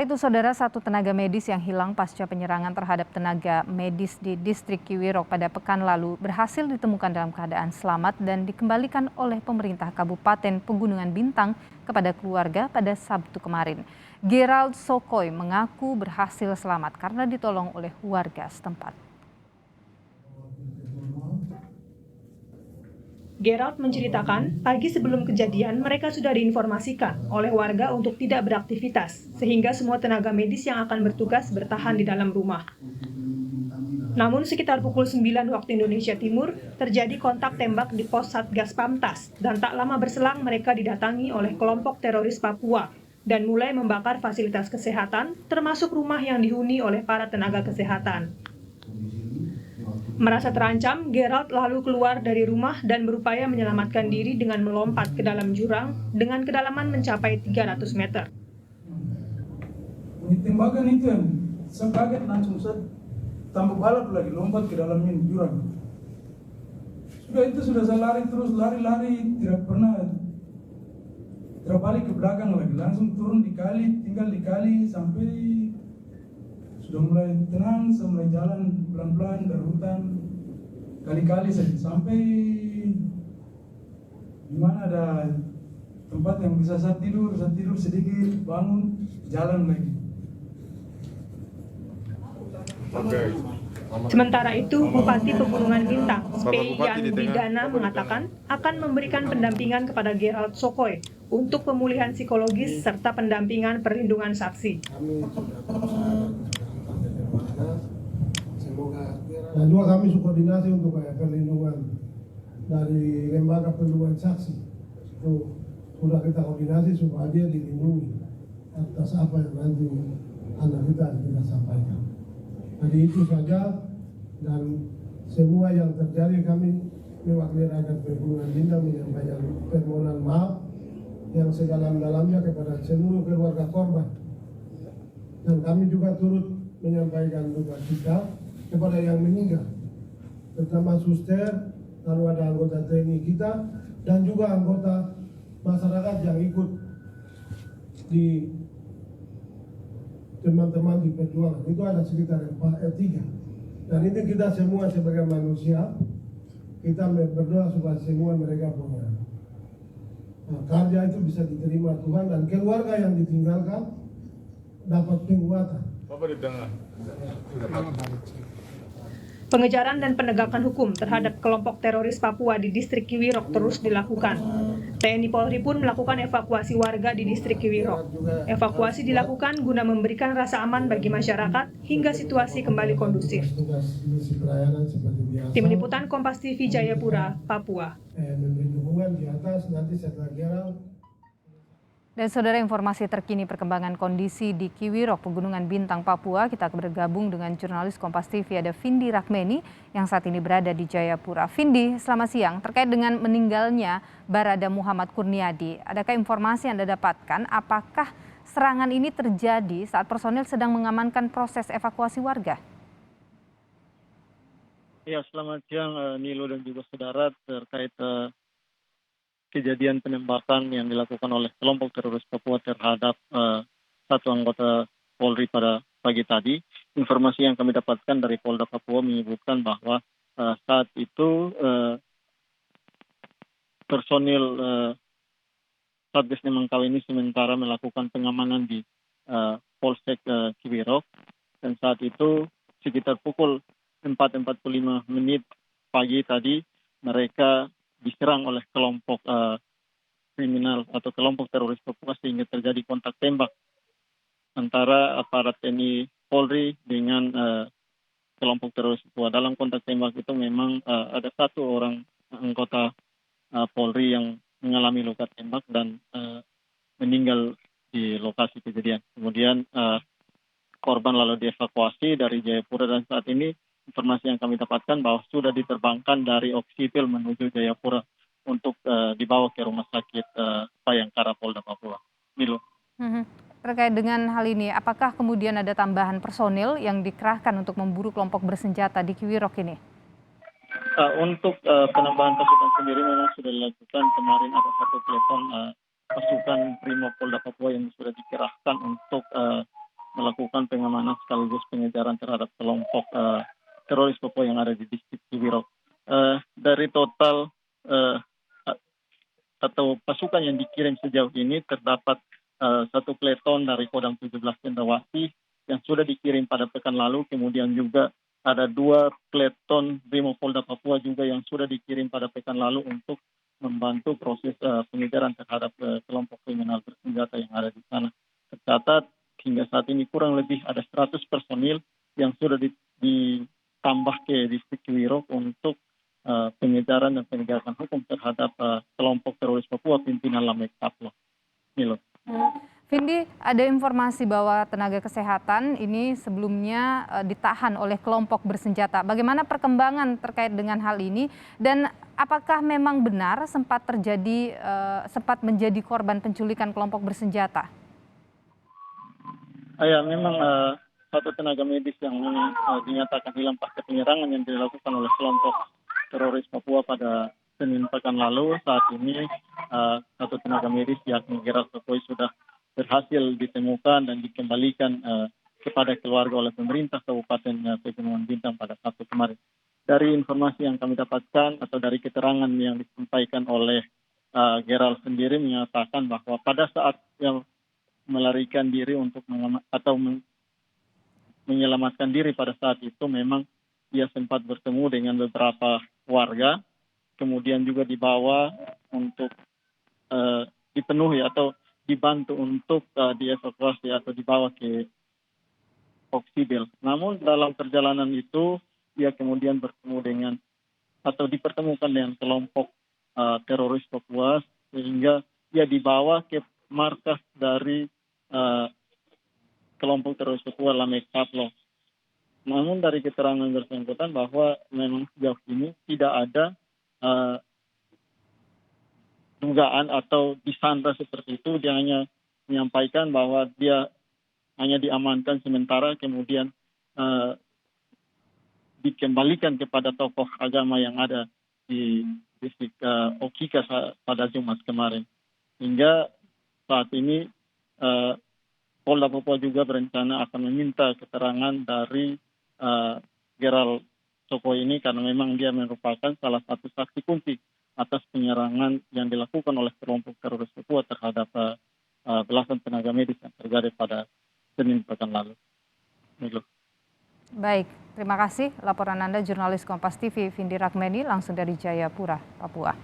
Itu saudara, satu tenaga medis yang hilang pasca penyerangan terhadap tenaga medis di distrik Kiwirok pada pekan lalu berhasil ditemukan dalam keadaan selamat dan dikembalikan oleh pemerintah Kabupaten Pegunungan Bintang kepada keluarga pada Sabtu kemarin. Gerald Sokoy mengaku berhasil selamat karena ditolong oleh warga setempat. Gerald menceritakan, pagi sebelum kejadian mereka sudah diinformasikan oleh warga untuk tidak beraktivitas, sehingga semua tenaga medis yang akan bertugas bertahan di dalam rumah. Namun sekitar pukul 9 waktu Indonesia Timur, terjadi kontak tembak di pos Satgas Pamtas, dan tak lama berselang mereka didatangi oleh kelompok teroris Papua, dan mulai membakar fasilitas kesehatan, termasuk rumah yang dihuni oleh para tenaga kesehatan. Merasa terancam, Gerald lalu keluar dari rumah dan berupaya menyelamatkan diri dengan melompat ke dalam jurang dengan kedalaman mencapai 300 meter. Tembakan itu yang saya kaget langsung saya tambah balap lagi lompat ke dalamnya jurang. Sudah saya lari terus lari tidak pernah terbalik ke belakang lagi, langsung turun di kali, tinggal di kali sampai sudah mulai tenang, saya mulai jalan pelan-pelan dari hutan kali-kali saja sampai di mana ada tempat yang bisa saya tidur sedikit, bangun, jalan lagi. Sementara itu, Bupati Pegunungan Bintang, Yan Bidana mengatakan akan memberikan pendampingan kepada Gerald Sokoy untuk pemulihan psikologis serta pendampingan perlindungan saksi. Dan juga kami koordinasi untuk perlindungan dari lembaga perlindungan saksi. Itu sudah kita koordinasi supaya dia dilindungi atas apa yang nanti anak kita sampaikan. Jadi itu saja, dan semua yang terjadi kami mewakili rakyat Pegunungan Bintang menyampaikan permohonan maaf yang sedalam-dalamnya kepada seluruh keluarga korban. Dan kami juga turut menyampaikan duka cita kepada yang meninggal, terutama suster, lalu ada anggota TNI kita, dan juga anggota masyarakat yang ikut di teman-teman di perjuangan. Itu ada sekitar 3. Dan ini kita semua sebagai manusia, kita berdoa supaya semua mereka punya karya itu bisa diterima Tuhan, dan keluarga yang ditinggalkan dapat penguatan. Bapak di tengah. Pengejaran dan penegakan hukum terhadap kelompok teroris Papua di distrik Kiwirok terus dilakukan. TNI Polri pun melakukan evakuasi warga di distrik Kiwirok. Evakuasi dilakukan guna memberikan rasa aman bagi masyarakat hingga situasi kembali kondusif. Tim Liputan Kompas TV Jayapura, Papua. Dan saudara, informasi terkini perkembangan kondisi di Kiwirok, Pegunungan Bintang, Papua, kita bergabung dengan jurnalis Kompas TV ada Vindi Rakmeni yang saat ini berada di Jayapura. Vindi, selamat siang. Terkait dengan meninggalnya Barada Muhammad Kurniadi, adakah informasi yang Anda dapatkan? Apakah serangan ini terjadi saat personil sedang mengamankan proses evakuasi warga? Ya, selamat siang Nilo dan juga saudara. Terkait kejadian penembakan yang dilakukan oleh kelompok teroris Papua terhadap satu anggota Polri pada pagi tadi. Informasi yang kami dapatkan dari Polda Papua menyebutkan bahwa saat itu personil Satgas Nemangkawi ini sementara melakukan pengamanan di Polsek Kiwirok, dan saat itu sekitar pukul 4.45 pagi tadi mereka diserang oleh kelompok kriminal atau kelompok teroris Papua sehingga terjadi kontak tembak antara aparat TNI Polri dengan kelompok teroris Papua. Dalam kontak tembak itu memang ada satu orang anggota Polri yang mengalami luka tembak dan meninggal di lokasi kejadian. Kemudian korban lalu dievakuasi dari Jayapura, dan saat ini informasi yang kami dapatkan bahwa sudah diterbangkan dari Oksipil menuju Jayapura untuk dibawa ke rumah sakit Bayangkara Polda Papua. Milo. Terkait dengan hal ini, apakah kemudian ada tambahan personil yang dikerahkan untuk memburu kelompok bersenjata di Kiwirok ini? Untuk penambahan pasukan sendiri memang sudah dilakukan. Kemarin ada satu telepon pasukan Brimob Polda Papua yang sudah dikerahkan untuk melakukan pengamanan sekaligus pengejaran terhadap kelompok teroris Papua yang ada di distrik Kiwirok. Dari total atau pasukan yang dikirim sejauh ini terdapat satu peleton dari Kodam 17 Cendrawasih yang sudah dikirim pada pekan lalu, kemudian juga ada 2 peleton Brimopolda Papua juga yang sudah dikirim pada pekan lalu untuk membantu proses pengejaran terhadap kelompok kriminal bersenjata yang ada di sana. Tercatat hingga saat ini kurang lebih ada 100 personil yang sudah ditambah ke distrik Kiwirok untuk pengejaran dan penegakan hukum terhadap kelompok teroris Papua pimpinan Lamek Kaplo. Milo. Vindi, ada informasi bahwa tenaga kesehatan ini sebelumnya ditahan oleh kelompok bersenjata. Bagaimana perkembangan terkait dengan hal ini dan apakah memang benar sempat menjadi korban penculikan kelompok bersenjata? Ya, memang satu tenaga medis yang dinyatakan hilang pasca penyerangan yang dilakukan oleh kelompok teroris Papua pada Senin pekan lalu. Saat ini satu tenaga medis yakni Gerald Sokoi sudah berhasil ditemukan dan dikembalikan kepada keluarga oleh pemerintah Kabupaten Pegunungan Bintang pada Sabtu kemarin. Dari informasi yang kami dapatkan atau dari keterangan yang disampaikan oleh Gerald sendiri menyatakan bahwa pada saat yang melarikan diri untuk menyelamatkan diri pada saat itu memang ia sempat bertemu dengan beberapa warga, kemudian juga dibawa untuk dipenuhi atau dibantu untuk dievakuasi atau dibawa ke Oksibil. Namun dalam perjalanan itu dia kemudian bertemu dengan atau dipertemukan dengan kelompok teroris Papua sehingga dia dibawa ke markas dari kelompok teroris Papua Lamek Kaplo. Namun dari keterangan bersangkutan bahwa memang sejauh ini tidak ada dugaan atau disandra seperti itu. Dia hanya menyampaikan bahwa dia hanya diamankan sementara kemudian dikembalikan kepada tokoh agama yang ada di distrik Okika pada Jumat kemarin. Hingga saat ini Polda Papua juga berencana akan meminta keterangan dari Gerald Sokoi ini karena memang dia merupakan salah satu saksi kunci atas penyerangan yang dilakukan oleh kelompok teroris Papua terhadap belasan tenaga medis yang terjadi pada Senin pekan lalu. Baik, terima kasih laporan Anda jurnalis Kompas TV Vindi Rakmeni langsung dari Jayapura, Papua.